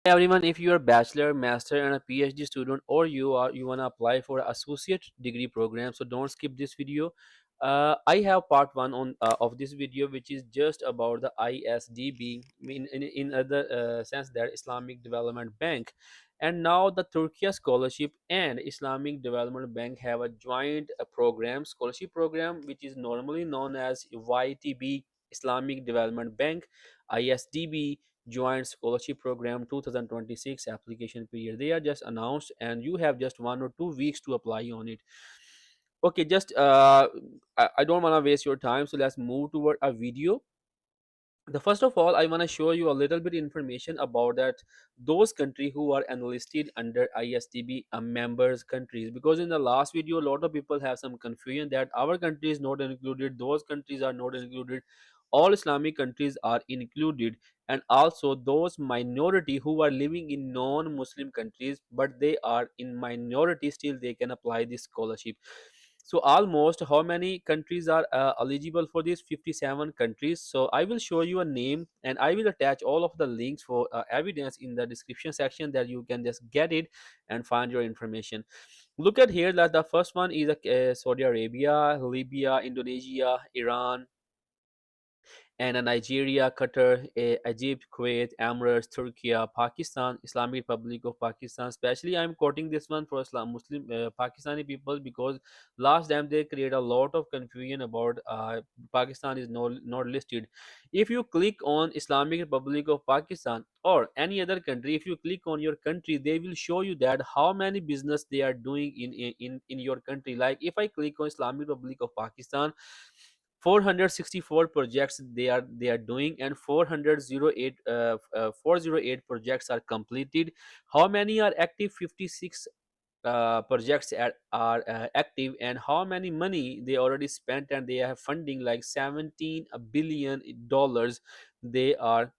Hey everyone, if you're a bachelor, master, and a PhD student, or you wanna apply for an associate degree program, so don't skip this video. I have part one on of this video, which is just about the ISDB, in other sense that Islamic Development Bank, and now the Turkish Scholarship and Islamic Development Bank have a joint scholarship program, which is normally known as YTB, Islamic Development Bank, ISDB Joint Scholarship Program 2026 application period. They are just announced, and you have just 1 or 2 weeks to apply on it. Okay, just I don't want to waste your time, so let's move toward a video. The first of all, I want to show you a little bit information about that those countries who are enlisted under ISDB members countries, because in the last video a lot of people have some confusion that our country is not included, those countries are not included. All Islamic countries are included, and also those minority who are living in non-Muslim countries but they are in minority, still they can apply this scholarship. So almost how many countries are eligible for this? 57 countries. So I will show you a name and I will attach all of the links for evidence in the description section, that you can just get it and find your information. Look at here that the first one is Saudi Arabia, Libya, Indonesia, Iran, and Nigeria, Qatar, Egypt, Kuwait, Emirates, Turkey, Pakistan, Islamic Republic of Pakistan. Especially, I'm quoting this one for Islam Muslim Pakistani people, because last time they create a lot of confusion about Pakistan is not listed. If you click on Islamic Republic of Pakistan or any other country, if you click on your country, they will show you that how many business they are doing in your country. Like if I click on Islamic Republic of Pakistan, 464 projects they are doing, and 408 projects are completed. How many are active? 56 projects are active, and how many money they already spent, and they have funding like 17 billion dollars. They are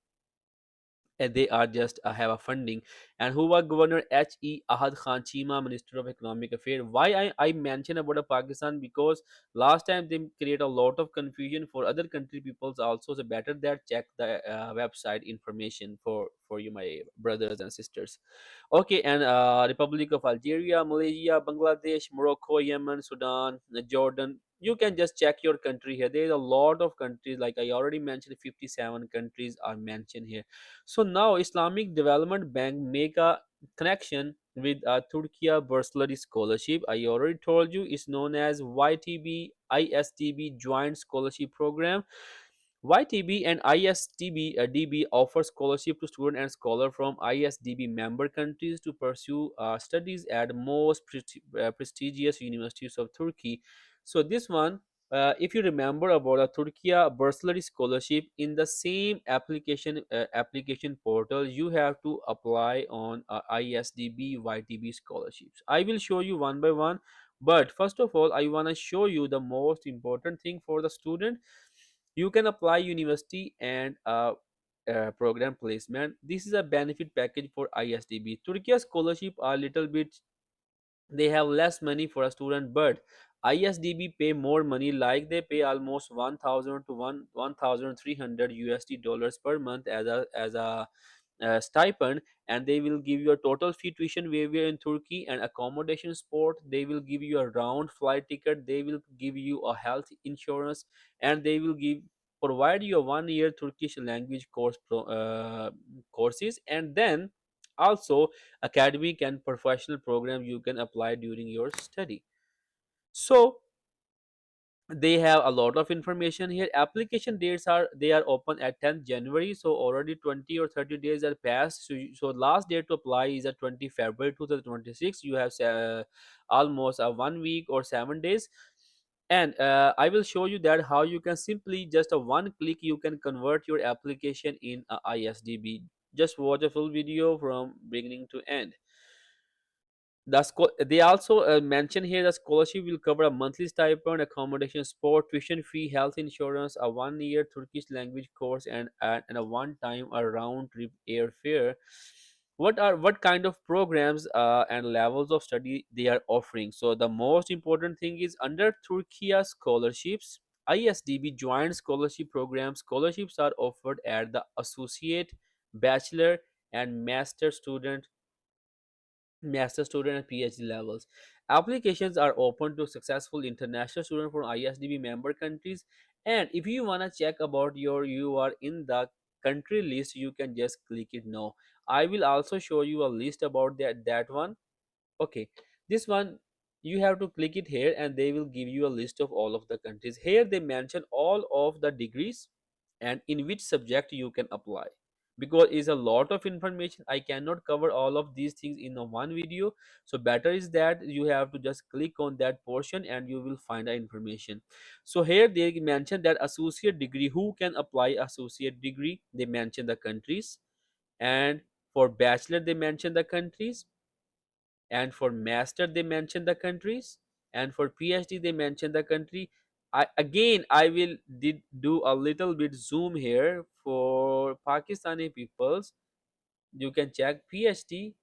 they are just have a funding. And who was Governor H.E. Ahad Khan Chima, Minister of Economic Affairs? Why I mention about Pakistan? Because last time they create a lot of confusion for other country peoples also. So better that check the website information for you, my brothers and sisters. Okay, and Republic of Algeria, Malaysia, Bangladesh, Morocco, Yemen, Sudan, Jordan. You can just check your country here. There is a lot of countries, like I already mentioned, 57 countries are mentioned here. So now Islamic Development Bank make a connection with a Turkey Bachelor Scholarship. I already told you it's known as YTB ISDB Joint Scholarship Program. YTB and ISTB DB offer scholarship to students and scholars from ISDB member countries to pursue studies at most prestigious universities of Turkey. So this one, if you remember about a Turkey bursary scholarship, in the same application portal, you have to apply on ISDB YTB scholarships. I will show you one by one, but first of all, I want to show you the most important thing for the student. You can apply university and program placement. This is a benefit package for ISDB. Turkey scholarship are little bit, they have less money for a student, but ISDB pay more money, like they pay almost 1000 to 1300 USD dollars per month as a stipend. And they will give you a total fee, tuition waiver in Turkey, and accommodation support. They will give you a round flight ticket, they will give you a health insurance, and they will provide you a 1 year Turkish language courses. And then also academic and professional program you can apply during your study. So they have a lot of information here. Application dates are, they are open at 10th January, so already 20 or 30 days are passed. So last date to apply is at 20 February 2026. You have almost a 1 week or 7 days. And I will show you that how you can simply just a one click you can convert your application in ISDB. Just watch a full video from beginning to end. They also mention here the scholarship will cover a monthly stipend, accommodation, sport, tuition fee, health insurance, a 1 year Turkish language course, and a one time a round trip airfare. What kind of programs and levels of study they are offering? So the most important thing is, under Turkey scholarships, ISDB joint scholarship program, scholarships are offered at the associate, bachelor, and master student and PhD levels. Applications are open to successful international students from ISDB member countries. And if you want to check about you are in the country list, you can just click it now. I will also show you a list about that one. Okay, this one you have to click it here and they will give you a list of all of the countries. Here they mention all of the degrees and in which subject you can apply, because it's a lot of information. I cannot cover all of these things in a one video, so better is that you have to just click on that portion and you will find the information. So here they mention that associate degree, who can apply associate degree, they mention the countries. And for bachelor they mention the countries, and for master they mention the countries, and for PhD they mention the country. I will did do a little bit zoom here for Pakistani peoples. You can check PhD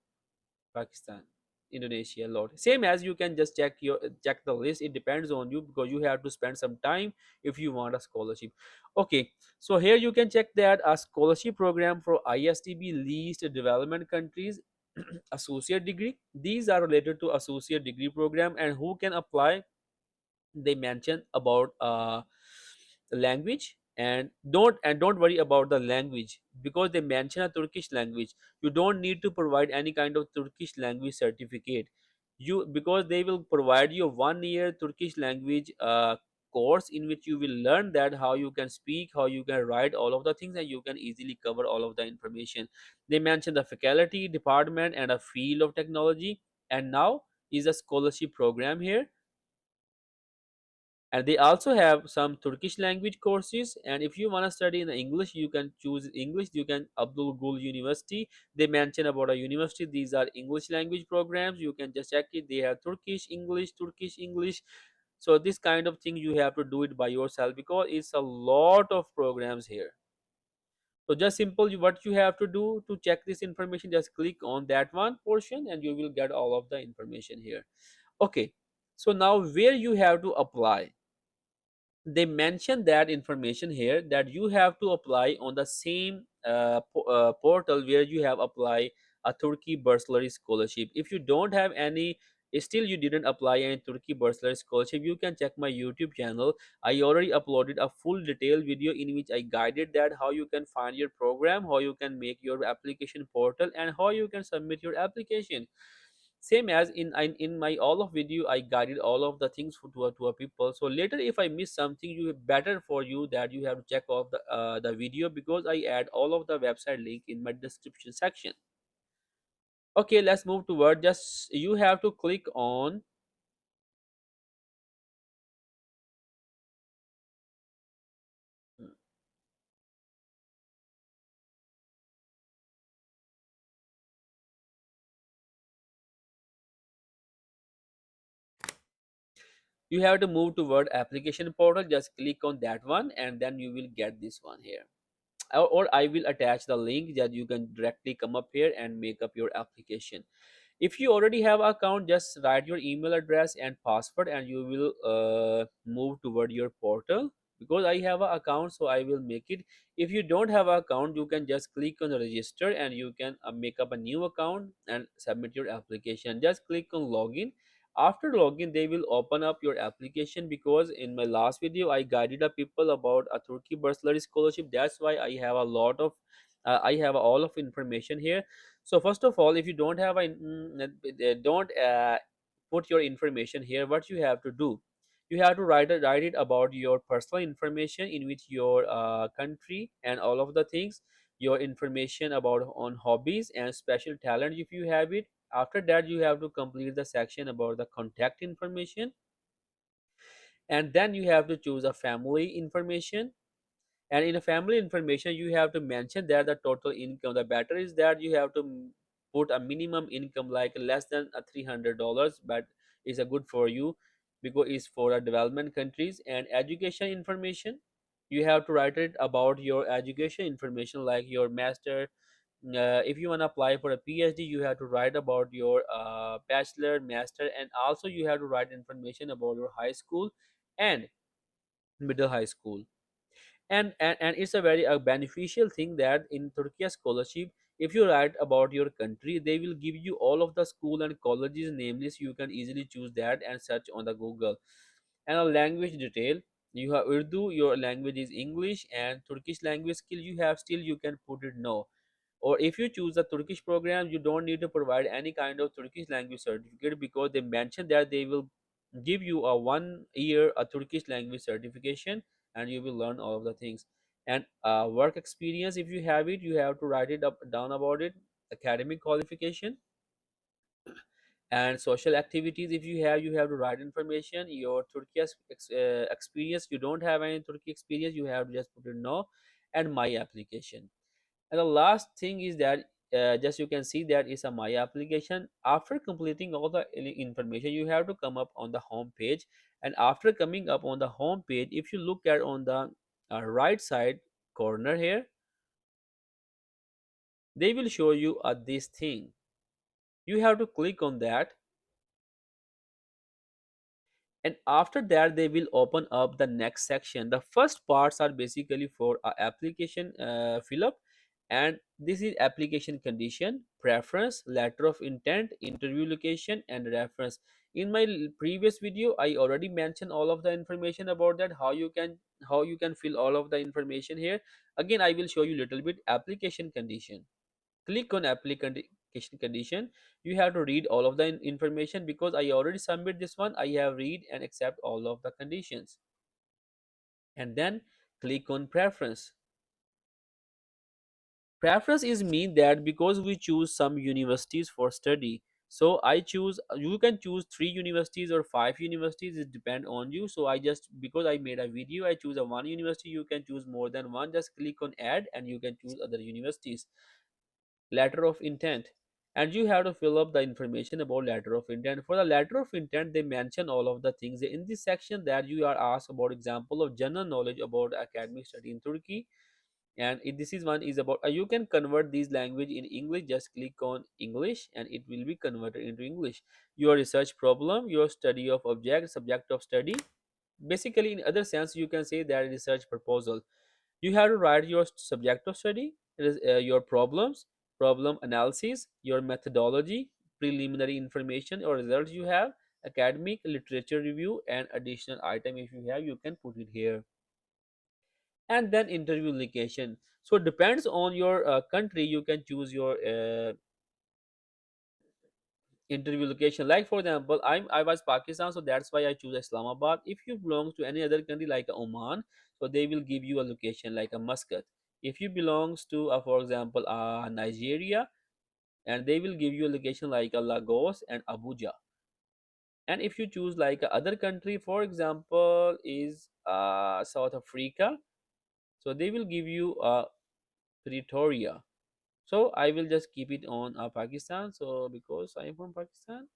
Pakistan, Indonesia, lot same as you can just check the list. It depends on you because you have to spend some time if you want a scholarship. Okay, so here you can check that a scholarship program for ISDB least development countries. Associate degree, these are related to associate degree program, and who can apply, they mention about language. And don't worry about the language because they mention a Turkish language. You don't need to provide any kind of Turkish language certificate, you because they will provide you a 1 year Turkish language course in which you will learn that how you can speak, how you can write, all of the things, and you can easily cover all of the information. They mention the faculty, department, and a field of technology. And now is a scholarship program here, and they also have some Turkish language courses. And if you want to study in English, you can choose English. You can Abdul Gul University, they mention about a university. These are English language programs, you can just check it. They have Turkish English. So this kind of thing you have to do it by yourself because it's a lot of programs here. So just simple, what you have to do to check this information, just click on that one portion and you will get all of the information here. Okay, so now where you have to apply, they mention that information here, that you have to apply on the same portal where you have applied a Turkey bursary scholarship. If you don't have any, still you didn't apply any Turkey bursary scholarship, you can check my YouTube channel. I already uploaded a full detailed video in which I guided that how you can find your program, how you can make your application portal, and how you can submit your application. Same as in my all of video, I guided all of the things to a people. So later if I miss something, you better for you that you have to check off the video because I add all of the website link in my description section. Okay, let's move toward, just you have to click on, you have to move toward application portal, just click on that one and then you will get this one here. Or I will attach the link that you can directly come up here and make up your application. If you already have an account, just write your email address and password and you will move toward your portal. Because I have an account, so I will make it. If you don't have an account, you can just click on the register and you can make up a new account and submit your application. Just click on login. After login, they will open up your application, because in my last video I guided the people about a Turkey bursary scholarship. That's why I have a lot of I have all of information here. So first of all, if you don't have a don't put your information here, what you have to do, you have to write it about your personal information, in which your country and all of the things, your information about on hobbies and special talent if you have it. After that, you have to complete the section about the contact information, and then you have to choose a family information. And in a family information, you have to mention that the total income, the better is that you have to put a minimum income like less than $300, but is a good for you because it's for a development countries. And education information, you have to write it about your education information like your master. If you want to apply for a PhD, you have to write about your bachelor, master, and also you have to write information about your high school and middle high school. And it's a very beneficial thing that in Turkey scholarship, If you write about your country, they will give you all of the school and colleges namely, so you can easily choose that and search on the Google. And a language detail, you have Urdu, your language is English, and Turkish language skill you have, still you can put it no. Or if you choose the Turkish program, you don't need to provide any kind of Turkish language certificate, because they mention that they will give you a 1 year a Turkish language certification, and you will learn all of the things. And work experience, if you have it, you have to write it up down about it. Academic qualification and social activities, if you have to write information. Your Turkey experience, you don't have any Turkey experience, you have to just put it no. And my application. And the last thing is that, just you can see that is a my application. After completing all the information, you have to come up on the home page. And after coming up on the home page, if you look at on the right side corner here, they will show you this thing. You have to click on that, and after that they will open up the next section. The first parts are basically for application fill up, and this is application condition, preference, letter of intent, interview location, and reference. In my previous video, I already mentioned all of the information about that, how you can fill all of the information here. Again, I will show you little bit. Application condition, click on application condition. You have to read all of the information, because I already submit this one. I have read and accept all of the conditions. And then click on preference. Preference is mean that because we choose some universities for study, so I choose, you can choose 3 universities or 5 universities, it depend on you. So I just, because I made a video, I choose a one university. You can choose more than one, just click on add and you can choose other universities. Letter of intent, and you have to fill up the information about letter of intent. For the letter of intent, they mention all of the things in this section, that you are asked about example of general knowledge about academic study in Turkey. And this is one is about, you can convert these language in English. Just click on English and it will be converted into English. Your research problem, your study of object, subject of study, basically in other sense you can say that research proposal. You have to write your subject of study, your problems, problem analysis, your methodology, preliminary information or results you have, academic literature review, and additional item if you have, you can put it here. And then interview location. So depends on your country, you can choose your interview location. Like for example, I was Pakistan, so that's why I choose Islamabad. If you belong to any other country like Oman, so they will give you a location like a Muscat. If you belongs to for example Nigeria, and they will give you a location like a Lagos and Abuja. And if you choose like a other country, for example is South Africa, so they will give you Pretoria. So I will just keep it on Pakistan, so because I am from Pakistan.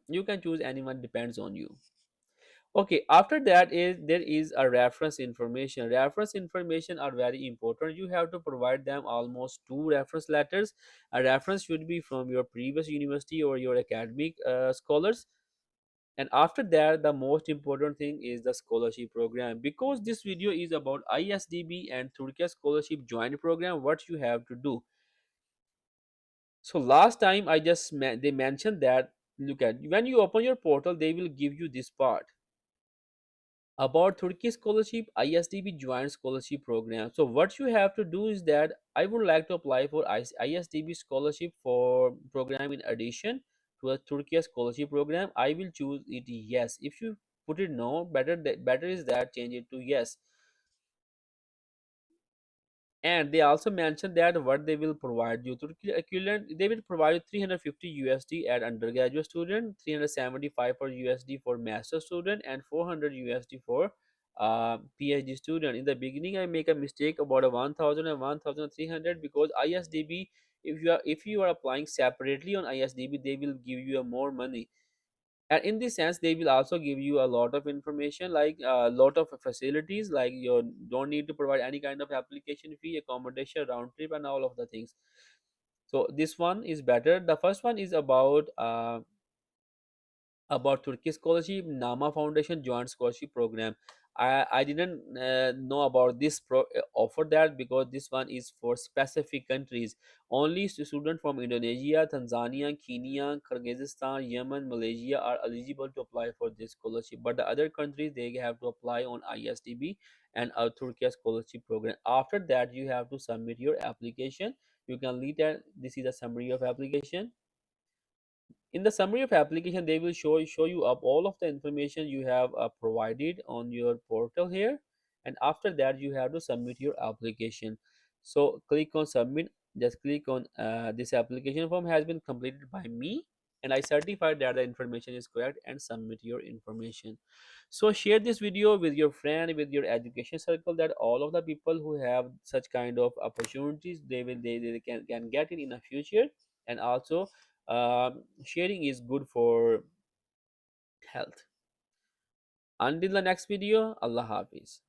You can choose anyone, depends on you. Okay, after that is there is a reference information. Reference information are very important. You have to provide them almost 2 reference letters. A reference should be from your previous university or your academic scholars. And after that, the most important thing is the scholarship program, because this video is about ISDB and Turkish scholarship joint program. What you have to do. So last time I just they mentioned that, look at, when you open your portal, they will give you this part about Turkey scholarship ISDB joint scholarship program. So what you have to do is that I would like to apply for ISDB scholarship for program in addition to a Turkey scholarship program. I will choose it yes. If you put it no, better is that change it to yes. And they also mentioned that what they will provide you Turkey equivalent, they will provide you 350 USD at undergraduate student, 375 for USD for master student, and 400 USD for PhD student. In the beginning I make a mistake about a 1000 and 1300, because ISDB, if you are applying separately on ISDB, they will give you a more money. And in this sense they will also give you a lot of information, like a lot of facilities, like you don't need to provide any kind of application fee, accommodation, round trip, and all of the things. So this one is better. The first one is about Turkish scholarship, Nama Foundation joint scholarship program. I didn't know about this offer that, because this one is for specific countries. Only students from Indonesia, Tanzania, Kenya, Kyrgyzstan, Yemen, Malaysia are eligible to apply for this scholarship. But the other countries, they have to apply on ISDB and Turkey scholarship program. After that, you have to submit your application. You can read that. This is a summary of application. In the summary of application, they will show you up all of the information you have provided on your portal here. And after that, you have to submit your application. So click on submit. Just click on this application form has been completed by me, and I certify that the information is correct, and submit your information. So share this video with your friend, with your education circle, that all of the people who have such kind of opportunities, they can get it in the future. And also, sharing is good for health. Until the next video, Allah Hafiz.